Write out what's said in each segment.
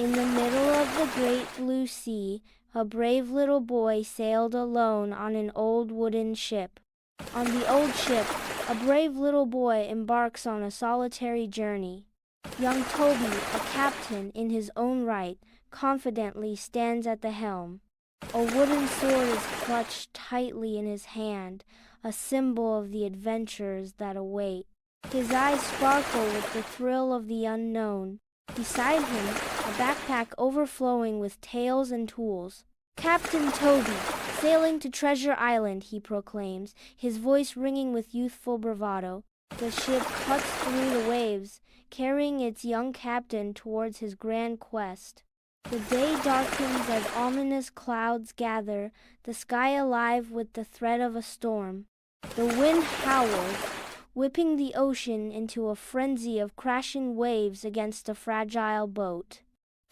In the middle of the great blue sea, a brave little boy sailed alone on an old wooden ship. On the old ship, a brave little boy embarks on a solitary journey. Young Toby, a captain in his own right, confidently stands at the helm. A wooden sword is clutched tightly in his hand, a symbol of the adventures that await. His eyes sparkle with the thrill of the unknown. Beside him, a backpack overflowing with tales and tools. "Captain Toby, sailing to Treasure Island," he proclaims, his voice ringing with youthful bravado. The ship cuts through the waves, carrying its young captain towards his grand quest. The day darkens as ominous clouds gather, the sky alive with the threat of a storm. The wind howls, whipping the ocean into a frenzy of crashing waves against a fragile boat.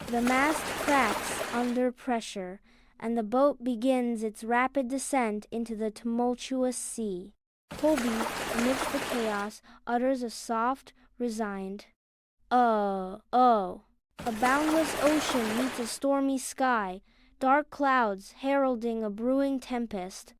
The mast cracks under pressure, and the boat begins its rapid descent into the tumultuous sea. Toby, amidst the chaos, utters a soft, resigned, "Oh, oh." A boundless ocean meets a stormy sky, dark clouds heralding a brewing tempest.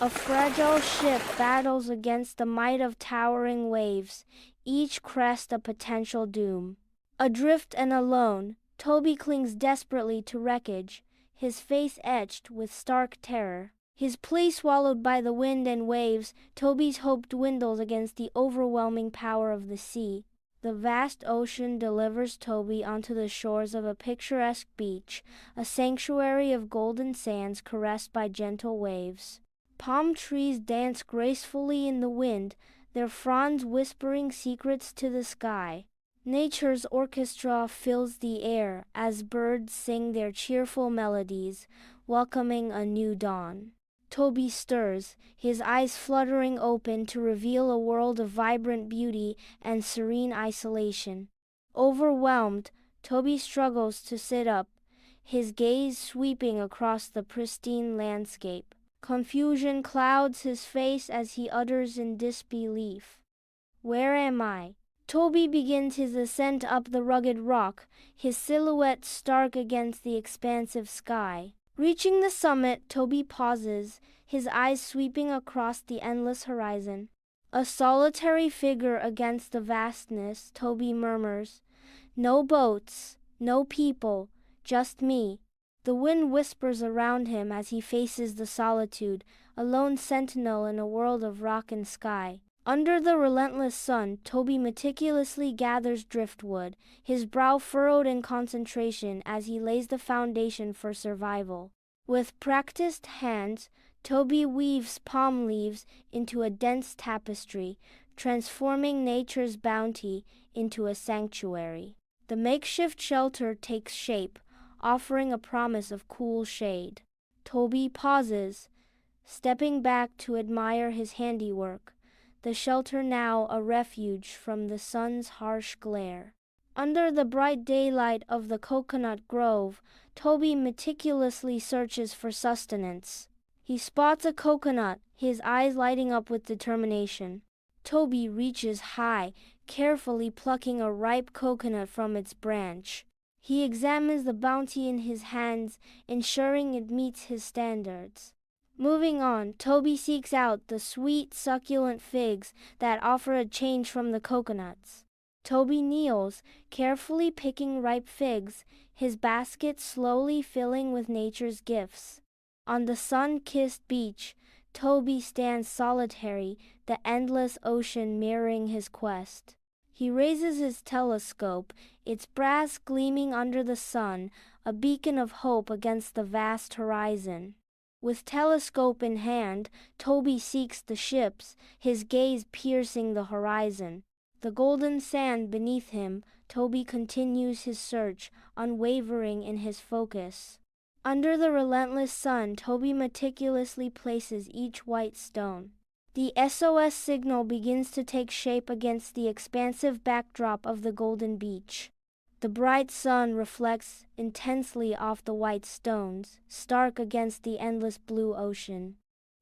A fragile ship battles against the might of towering waves, each crest a potential doom. Adrift and alone, Toby clings desperately to wreckage, his face etched with stark terror. His plea swallowed by the wind and waves, Toby's hope dwindles against the overwhelming power of the sea. The vast ocean delivers Toby onto the shores of a picturesque beach, a sanctuary of golden sands caressed by gentle waves. Palm trees dance gracefully in the wind, their fronds whispering secrets to the sky. Nature's orchestra fills the air as birds sing their cheerful melodies, welcoming a new dawn. Toby stirs, his eyes fluttering open to reveal a world of vibrant beauty and serene isolation. Overwhelmed, Toby struggles to sit up, his gaze sweeping across the pristine landscape. Confusion clouds his face as he utters in disbelief, "Where am I?" Toby begins his ascent up the rugged rock, his silhouette stark against the expansive sky. Reaching the summit, Toby pauses, his eyes sweeping across the endless horizon. A solitary figure against the vastness, Toby murmurs, "No boats, no people, just me." The wind whispers around him as he faces the solitude, a lone sentinel in a world of rock and sky. Under the relentless sun, Toby meticulously gathers driftwood, his brow furrowed in concentration as he lays the foundation for survival. With practiced hands, Toby weaves palm leaves into a dense tapestry, transforming nature's bounty into a sanctuary. The makeshift shelter takes shape, offering a promise of cool shade. Toby pauses, stepping back to admire his handiwork, the shelter now a refuge from the sun's harsh glare. Under the bright daylight of the coconut grove, Toby meticulously searches for sustenance. He spots a coconut, his eyes lighting up with determination. Toby reaches high, carefully plucking a ripe coconut from its branch. He examines the bounty in his hands, ensuring it meets his standards. Moving on, Toby seeks out the sweet, succulent figs that offer a change from the coconuts. Toby kneels, carefully picking ripe figs, his basket slowly filling with nature's gifts. On the sun-kissed beach, Toby stands solitary, the endless ocean mirroring his quest. He raises his telescope, its brass gleaming under the sun, a beacon of hope against the vast horizon. With telescope in hand, Toby seeks the ships, his gaze piercing the horizon. The golden sand beneath him, Toby continues his search, unwavering in his focus. Under the relentless sun, Toby meticulously places each white stone. The SOS signal begins to take shape against the expansive backdrop of the golden beach. The bright sun reflects intensely off the white stones, stark against the endless blue ocean.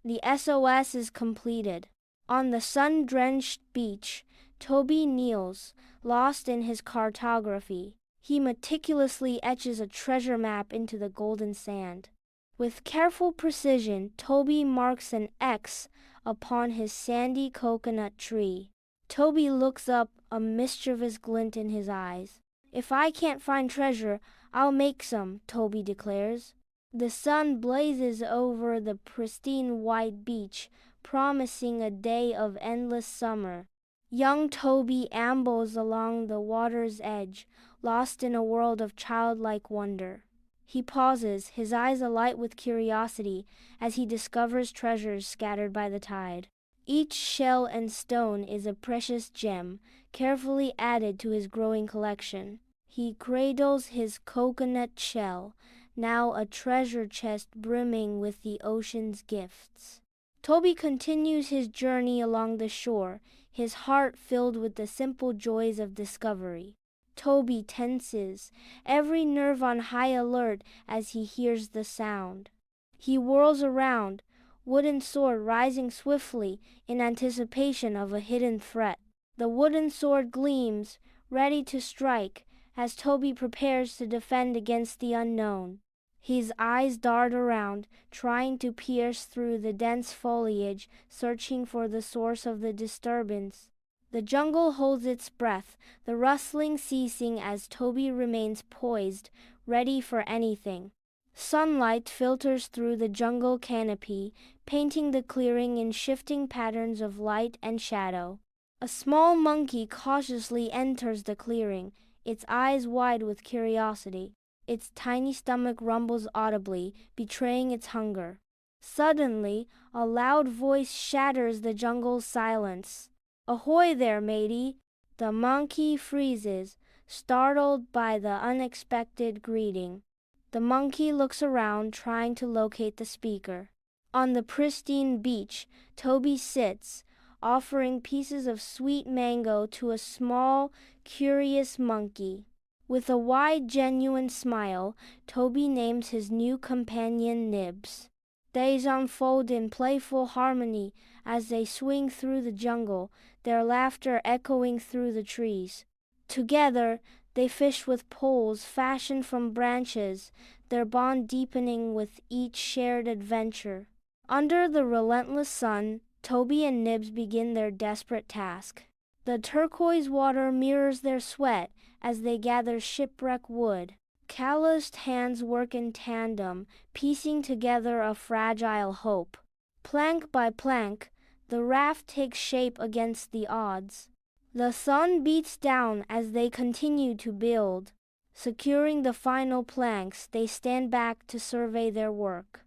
The SOS is completed. On the sun-drenched beach, Toby kneels, lost in his cartography. He meticulously etches a treasure map into the golden sand. With careful precision, Toby marks an X upon his sandy coconut tree. Toby looks up, a mischievous glint in his eyes. "If I can't find treasure, I'll make some," Toby declares. The sun blazes over the pristine white beach, promising a day of endless summer. Young Toby ambles along the water's edge, lost in a world of childlike wonder. He pauses, his eyes alight with curiosity, as he discovers treasures scattered by the tide. Each shell and stone is a precious gem, carefully added to his growing collection. He cradles his coconut shell, now a treasure chest brimming with the ocean's gifts. Toby continues his journey along the shore, his heart filled with the simple joys of discovery. Toby tenses, every nerve on high alert as he hears the sound. He whirls around, wooden sword rising swiftly in anticipation of a hidden threat. The wooden sword gleams, ready to strike, as Toby prepares to defend against the unknown. His eyes dart around, trying to pierce through the dense foliage, searching for the source of the disturbance. The jungle holds its breath, the rustling ceasing as Toby remains poised, ready for anything. Sunlight filters through the jungle canopy, painting the clearing in shifting patterns of light and shadow. A small monkey cautiously enters the clearing, its eyes wide with curiosity. Its tiny stomach rumbles audibly, betraying its hunger. Suddenly, a loud voice shatters the jungle's silence. "Ahoy there, matey!" The monkey freezes, startled by the unexpected greeting. The monkey looks around, trying to locate the speaker. On the pristine beach, Toby sits, offering pieces of sweet mango to a small, curious monkey. With a wide, genuine smile, Toby names his new companion Nibs. Days unfold in playful harmony as they swing through the jungle, their laughter echoing through the trees. Together, they fish with poles fashioned from branches, their bond deepening with each shared adventure. Under the relentless sun, Toby and Nibs begin their desperate task. The turquoise water mirrors their sweat as they gather shipwreck wood. Calloused hands work in tandem, piecing together a fragile hope. Plank by plank, the raft takes shape against the odds. The sun beats down as they continue to build. Securing the final planks, they stand back to survey their work.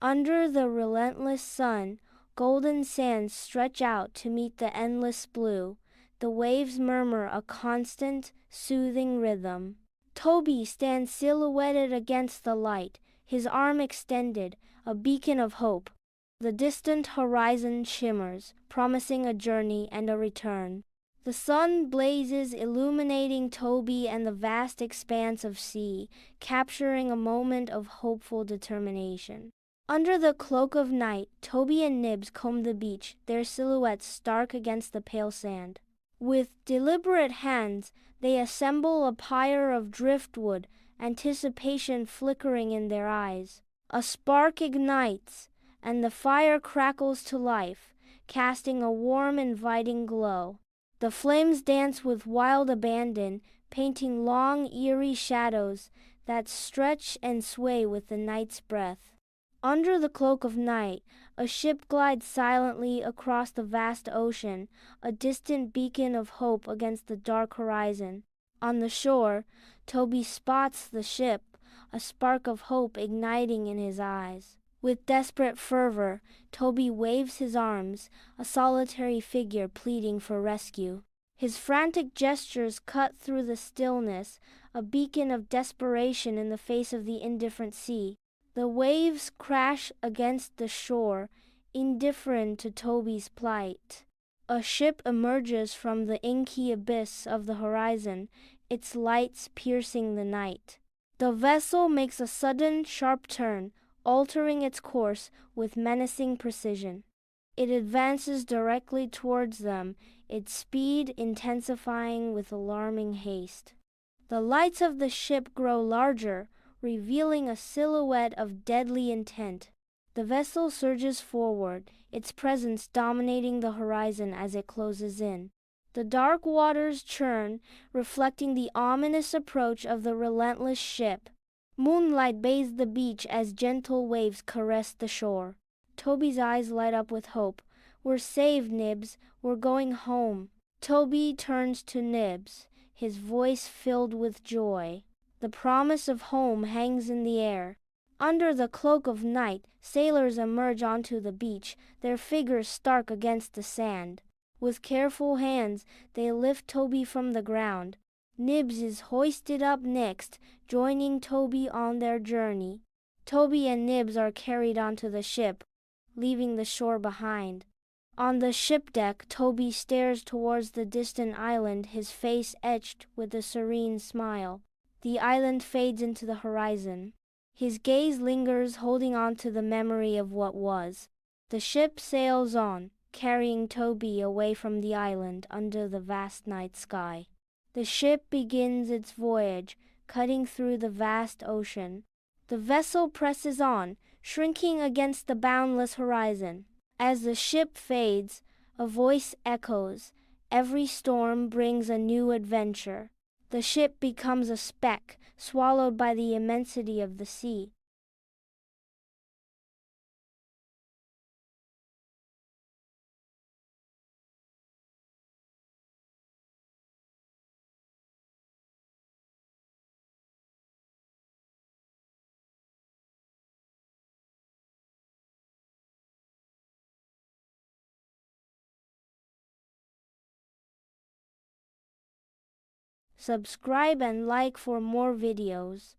Under the relentless sun, golden sands stretch out to meet the endless blue. The waves murmur a constant, soothing rhythm. Toby stands silhouetted against the light, his arm extended, a beacon of hope. The distant horizon shimmers, promising a journey and a return. The sun blazes, illuminating Toby and the vast expanse of sea, capturing a moment of hopeful determination. Under the cloak of night, Toby and Nibs comb the beach, their silhouettes stark against the pale sand. With deliberate hands, they assemble a pyre of driftwood, anticipation flickering in their eyes. A spark ignites, and the fire crackles to life, casting a warm, inviting glow. The flames dance with wild abandon, painting long, eerie shadows that stretch and sway with the night's breath. Under the cloak of night, a ship glides silently across the vast ocean, a distant beacon of hope against the dark horizon. On the shore, Toby spots the ship, a spark of hope igniting in his eyes. With desperate fervor, Toby waves his arms, a solitary figure pleading for rescue. His frantic gestures cut through the stillness, a beacon of desperation in the face of the indifferent sea. The waves crash against the shore, indifferent to Toby's plight. A ship emerges from the inky abyss of the horizon, its lights piercing the night. The vessel makes a sudden, sharp turn, altering its course with menacing precision. It advances directly towards them, its speed intensifying with alarming haste. The lights of the ship grow larger, revealing a silhouette of deadly intent. The vessel surges forward, its presence dominating the horizon as it closes in. The dark waters churn, reflecting the ominous approach of the relentless ship. Moonlight bathes the beach as gentle waves caress the shore. Toby's eyes light up with hope. "We're saved, Nibs. We're going home." Toby turns to Nibs, his voice filled with joy. The promise of home hangs in the air. Under the cloak of night, sailors emerge onto the beach, their figures stark against the sand. With careful hands, they lift Toby from the ground. Nibs is hoisted up next, joining Toby on their journey. Toby and Nibs are carried onto the ship, leaving the shore behind. On the ship deck, Toby stares towards the distant island, his face etched with a serene smile. The island fades into the horizon. His gaze lingers, holding on to the memory of what was. The ship sails on, carrying Toby away from the island under the vast night sky. The ship begins its voyage, cutting through the vast ocean. The vessel presses on, shrinking against the boundless horizon. As the ship fades, a voice echoes. Every storm brings a new adventure. The ship becomes a speck, swallowed by the immensity of the sea. Subscribe and like for more videos.